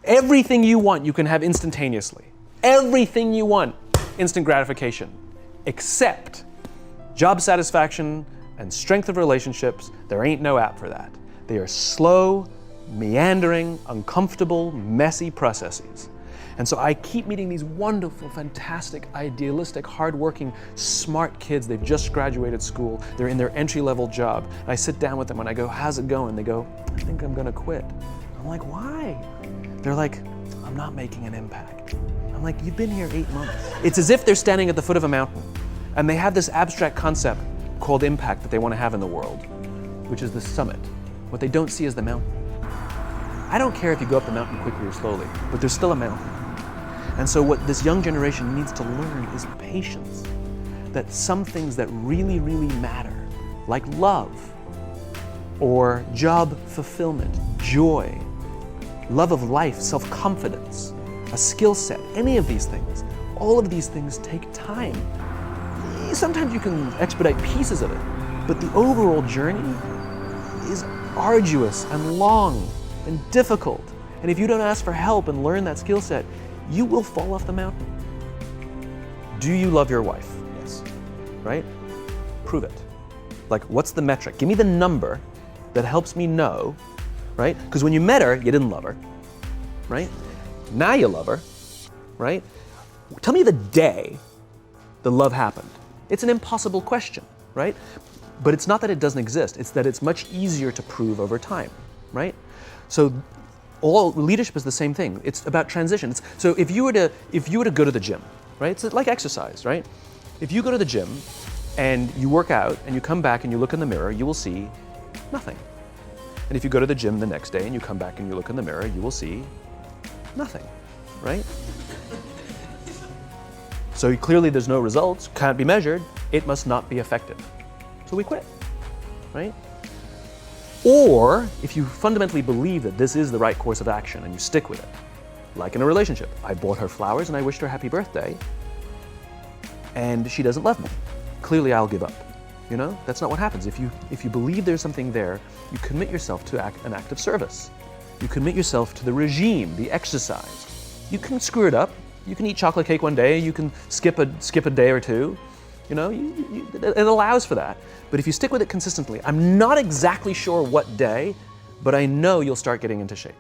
Everything you want, you can have instantaneously. Everything you want, instant gratification, except job satisfaction and strength of relationships. There ain't no app for that. They are slow, meandering, uncomfortable, messy processes. And so I keep meeting these wonderful, fantastic, idealistic, hardworking, smart kids. They've just graduated school. They're in their entry-level job. And I sit down with them and I go, how's it going? They go, I think I'm gonna quit. I'm like, why? They're like, I'm not making an impact. I'm like, you've been here 8 months. It's as if they're standing at the foot of a mountain and they have this abstract concept called impact that they want to have in the world, which is the summit. What they don't see is the mountain. I don't care if you go up the mountain quickly or slowly, but there's still a mountain. And so what this young generation needs to learn is patience. That some things that really, really matter, like love, or job fulfillment, joy, love of life, self-confidence, a skill set, any of these things, all of these things take time. Sometimes you can expedite pieces of it, but the overall journey is arduous and long and difficult. And if you don't ask for help and learn that skill set, you will fall off the mountain. Do you love your wife? Yes. Right? Prove it. Like, what's the metric? Give me the number that helps me know, right? Because when you met her, you didn't love her, right? Now you love her, right? Tell me the day the love happened. It's an impossible question, right? But it's not that it doesn't exist, it's that it's much easier to prove over time, right? So all leadership is the same thing. It's about transition. So if you were to go to the gym, right? It's like exercise, right? If you go to the gym and you work out and you come back and you look in the mirror, you will see nothing. And if you go to the gym the next day and you come back and you look in the mirror, you will see nothing, right? So clearly there's no results, can't be measured, it must not be effective. So we quit, right? Or if you fundamentally believe that this is the right course of action and you stick with it, like in a relationship, I bought her flowers and I wished her happy birthday, and she doesn't love me. Clearly I'll give up. You know, that's not what happens. If you believe there's something there, you commit yourself to an act of service. You commit yourself to the regime, the exercise. You can screw it up. You can eat chocolate cake one day. You can skip a day or two. You know, it allows for that. But if you stick with it consistently, I'm not exactly sure what day, but I know you'll start getting into shape.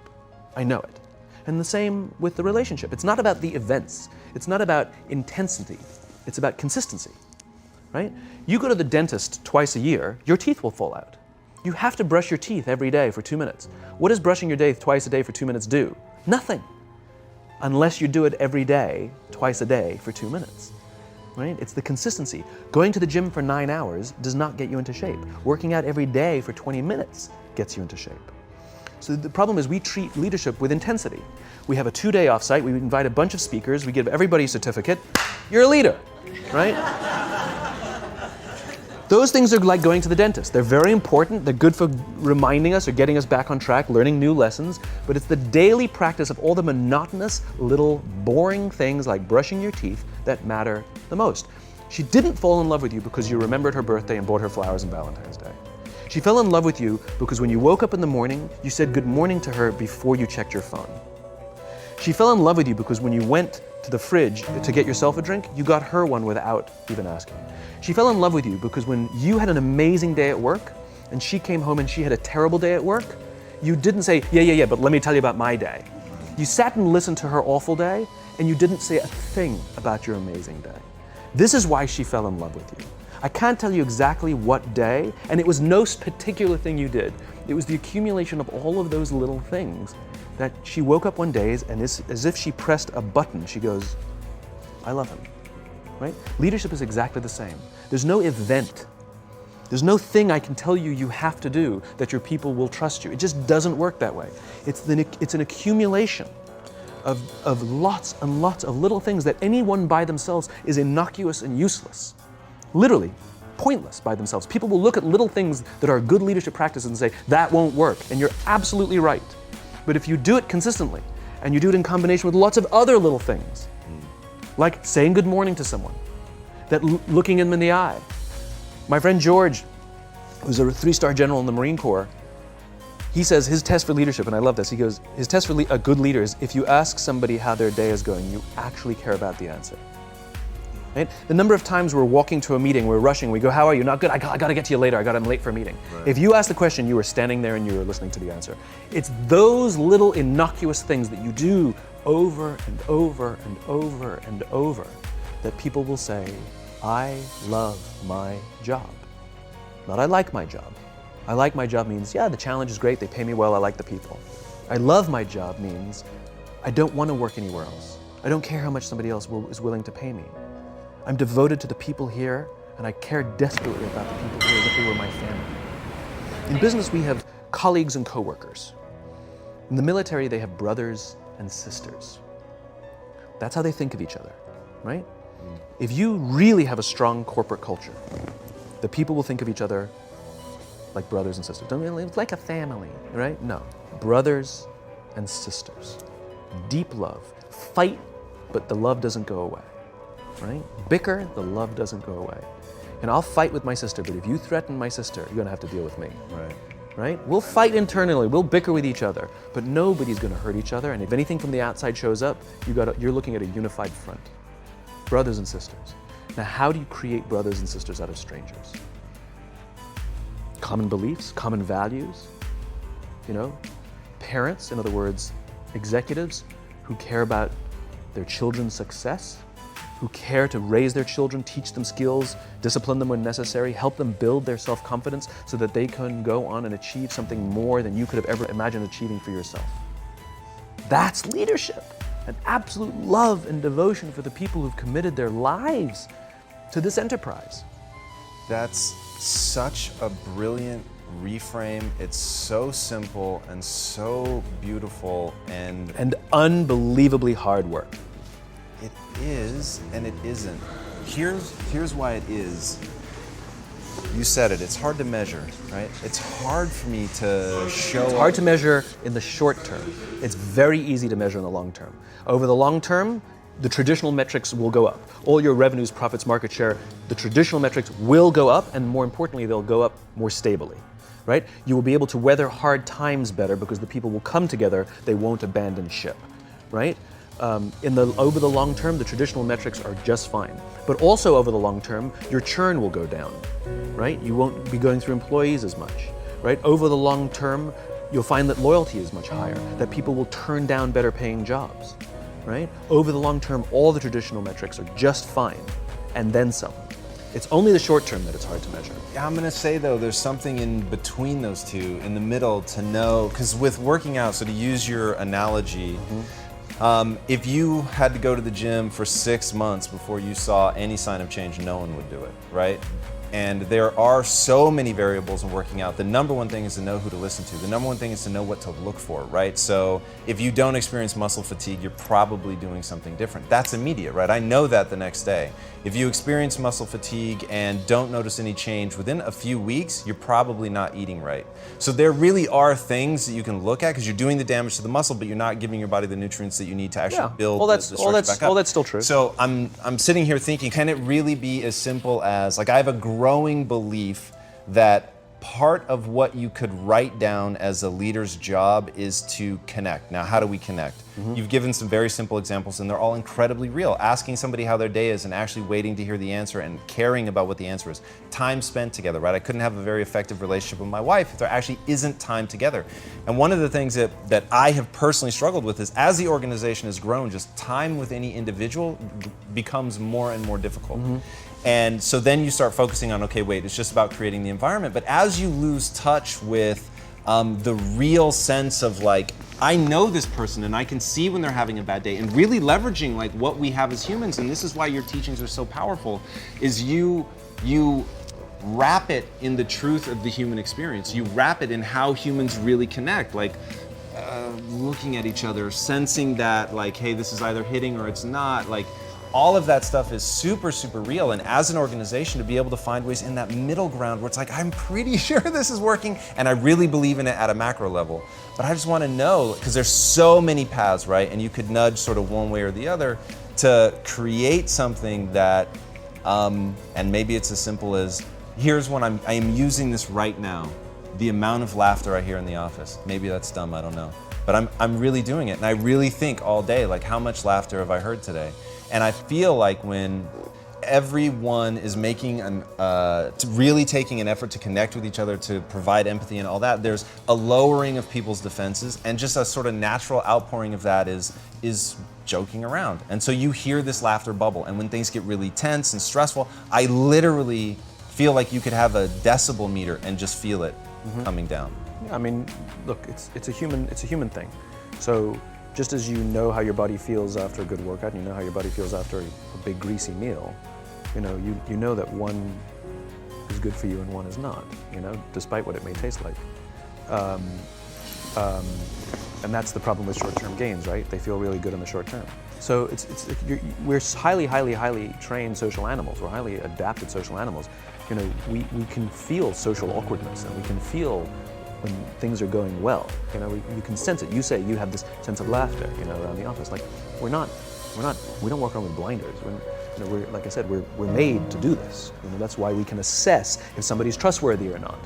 I know it. And the same with the relationship. It's not about the events. It's not about intensity. It's about consistency, right? You go to the dentist twice a year, your teeth will fall out. You have to brush your teeth every day for 2 minutes. What does brushing your teeth twice a day for 2 minutes do? Nothing. Unless you do it every day, twice a day for 2 minutes. Right? It's the consistency. Going to the gym for 9 hours does not get you into shape. Working out every day for 20 minutes gets you into shape. So the problem is we treat leadership with intensity. We have a 2-day offsite, we invite a bunch of speakers, we give everybody a certificate. You're a leader, right? Those things are like going to the dentist. They're very important. They're good for reminding us or getting us back on track, learning new lessons. But it's the daily practice of all the monotonous, little, boring things like brushing your teeth that matter the most. She didn't fall in love with you because you remembered her birthday and bought her flowers on Valentine's Day. She fell in love with you because when you woke up in the morning, you said good morning to her before you checked your phone. She fell in love with you because when you went to the fridge to get yourself a drink, you got her one without even asking. She fell in love with you because when you had an amazing day at work and she came home and she had a terrible day at work, you didn't say, yeah, but let me tell you about my day. You sat and listened to her awful day and you didn't say a thing about your amazing day. This is why she fell in love with you. I can't tell you exactly what day, and it was no particular thing you did. It was the accumulation of all of those little things that she woke up one day and as if she pressed a button, she goes, I love him, right? Leadership is exactly the same. There's no event. There's no thing I can tell you you have to do that your people will trust you. It just doesn't work that way. It's an accumulation of lots and lots of little things that anyone by themselves is innocuous and useless. Literally, pointless by themselves. People will look at little things that are good leadership practices and say, that won't work, and you're absolutely right. But if you do it consistently, and you do it in combination with lots of other little things, like saying good morning to someone, that looking them in the eye. My friend George, who's a 3-star general in the Marine Corps, He says his test for leadership, and I love this, he goes, his test for a good leader is if you ask somebody how their day is going, you actually care about the answer. Right? The number of times we're walking to a meeting, we're rushing, we go, how are you? Not good, I got to get to you later, I'm late for a meeting. Right. If you ask the question, you were standing there and you were listening to the answer. It's those little innocuous things that you do over and over and over and over that people will say, I love my job. Not I like my job. I like my job means, yeah, the challenge is great, they pay me well, I like the people. I love my job means I don't want to work anywhere else. I don't care how much somebody else is willing to pay me. I'm devoted to the people here, and I care desperately about the people here as if they were my family. In business, we have colleagues and coworkers. In the military, they have brothers and sisters. That's how they think of each other, right? If you really have a strong corporate culture, the people will think of each other like brothers and sisters. It's like a family, right? No, brothers and sisters. Deep love. Fight, but the love doesn't go away, right? Bicker, the love doesn't go away. And I'll fight with my sister, but if you threaten my sister, you're gonna have to deal with me. Right? We'll fight internally, we'll bicker with each other, but nobody's gonna hurt each other, and if anything from the outside shows up, you're looking at a unified front. Brothers and sisters. Now, how do you create brothers and sisters out of strangers? Common beliefs, common values, parents, in other words, executives who care about their children's success, who care to raise their children, teach them skills, discipline them when necessary, help them build their self-confidence so that they can go on and achieve something more than you could have ever imagined achieving for yourself. That's leadership, an absolute love and devotion for the people who've committed their lives to this enterprise. That's such a brilliant reframe. It's so simple and so beautiful and unbelievably hard work. It is and it isn't. Here's why it is. You said it, it's hard to measure, right? It's hard for me to show It's hard to measure in the short term. It's very easy to measure in the long term. Over the long term, the traditional metrics will go up. All your revenues, profits, market share, the traditional metrics will go up, and more importantly, they'll go up more stably, right? You will be able to weather hard times better because the people will come together, they won't abandon ship, right? Over the long term, the traditional metrics are just fine. But also over the long term, your churn will go down, right? You won't be going through employees as much, right? Over the long term, you'll find that loyalty is much higher, that people will turn down better paying jobs, right? Over the long term, all the traditional metrics are just fine, and then some. It's only the short term that it's hard to measure. Yeah, I'm gonna say though, there's something in between those two, in the middle, to know, because with working out, so to use your analogy, if you had to go to the gym for 6 months before you saw any sign of change, no one would do it, right? And there are so many variables in working out. The number one thing is to know who to listen to. The number one thing is to know what to look for, right? So if you don't experience muscle fatigue, you're probably doing something different. That's immediate, right? I know that the next day. If you experience muscle fatigue and don't notice any change within a few weeks, you're probably not eating right. So there really are things that you can look at because you're doing the damage to the muscle, but you're not giving your body the nutrients that you need to actually build the structure back up. All that's still true. So I'm sitting here thinking, can it really be as simple as, like, I have a growing belief that part of what you could write down as a leader's job is to connect. Now, how do we connect? You've given some very simple examples and they're all incredibly real. Asking somebody how their day is and actually waiting to hear the answer and caring about what the answer is. Time spent together, right? I couldn't have a very effective relationship with my wife if there actually isn't time together. And one of the things that I have personally struggled with is, as the organization has grown, just time with any individual becomes more and more difficult. And so then you start focusing on, okay, wait, it's just about creating the environment. But as you lose touch with the real sense of, like, I know this person and I can see when they're having a bad day, and really leveraging like what we have as humans, and this is why your teachings are so powerful, is you wrap it in the truth of the human experience. You wrap it in how humans really connect, like looking at each other, sensing that, like, hey, this is either hitting or it's not, like, all of that stuff is super, super real. And as an organization, to be able to find ways in that middle ground where it's like, I'm pretty sure this is working and I really believe in it at a macro level. But I just want to know, because there's so many paths, right? And you could nudge sort of one way or the other to create something that, and maybe it's as simple as, here's when I am using this right now. the amount of laughter I hear in the office. Maybe that's dumb, I don't know. But I'm really doing it, and I really think all day, like, how much laughter have I heard today? And I feel like when everyone is making really taking an effort to connect with each other, to provide empathy and all that, there's a lowering of people's defenses, and just a sort of natural outpouring of that is joking around. And so you hear this laughter bubble, and when things get really tense and stressful, I literally feel like you could have a decibel meter and just feel it coming down. I mean, look, it's a human thing. So just as you know how your body feels after a good workout, and you know how your body feels after a big greasy meal, you know that one is good for you and one is not, despite what it may taste like. And that's the problem with short-term gains, right? They feel really good in the short term. So we're highly trained social animals. We're highly adapted social animals. We can feel social awkwardness, and we can feel when things are going well. You can sense it. You say you have this sense of laughter, around the office. Like we don't walk around with blinders. We're like I said, we're made to do this. That's why we can assess if somebody's trustworthy or not.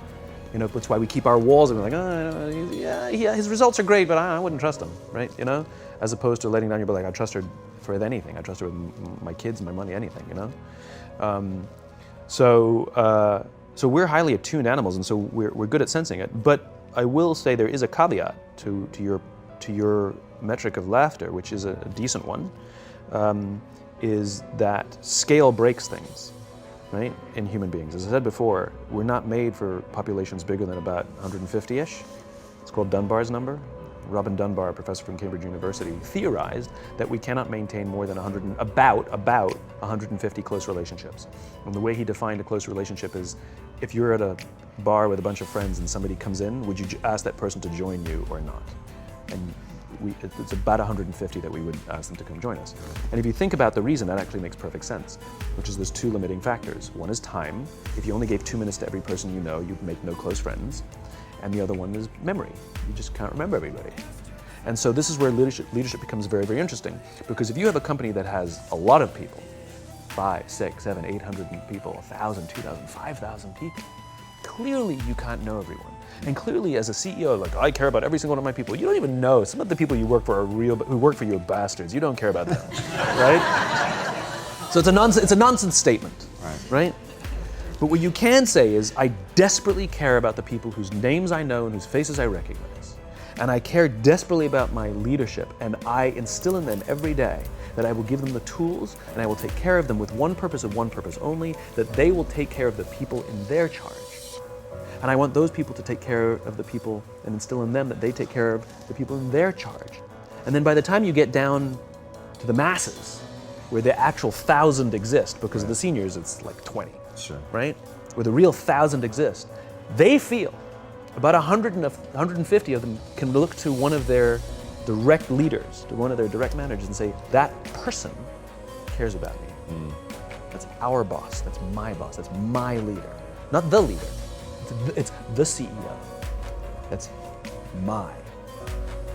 That's why we keep our walls and we're like, yeah, his results are great, but I wouldn't trust him, right? As opposed to letting down your butt, like I trust her with anything. I trust her with my kids, my money, anything, So we're highly attuned animals, and so we're good at sensing it. But I will say there is a caveat to your metric of laughter, which is a decent one, is that scale breaks things, right? In human beings, as I said before, we're not made for populations bigger than about 150-ish. It's called Dunbar's number. Robin Dunbar, a professor from Cambridge University, theorized that we cannot maintain more than about 150 close relationships. And the way he defined a close relationship is, if you're at a bar with a bunch of friends and somebody comes in, would you ask that person to join you or not? And it's about 150 that we would ask them to come join us. And if you think about the reason, that actually makes perfect sense, which is there's two limiting factors. One is time. If you only gave 2 minutes to every person you know, you'd make no close friends. And the other one is memory. You just can't remember everybody. And so this is where leadership becomes very, very interesting, because if you have a company that has a lot of people, 5, 6, 7, 800 people, 1,000, 2,000, 5,000 people, clearly you can't know everyone. And clearly as a CEO, like, I care about every single one of my people. You don't even know. Some of the people you work for who work for you are bastards. You don't care about them, right? So it's a nonsense statement, right? But what you can say is, I desperately care about the people whose names I know and whose faces I recognize. And I care desperately about my leadership, and I instill in them every day that I will give them the tools, and I will take care of them with one purpose and one purpose only, that they will take care of the people in their charge. And I want those people to take care of the people and instill in them that they take care of the people in their charge. And then by the time you get down to the masses, where the actual 1,000 exist, because of the seniors it's like 20. Sure. Right? Where the real 1,000 exist, they feel about 150 of them can look to one of their direct leaders, to one of their direct managers, and say, that person cares about me. That's our boss, that's my boss, that's my leader. Not the leader, it's the CEO. That's my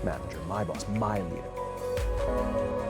manager, my boss, my leader.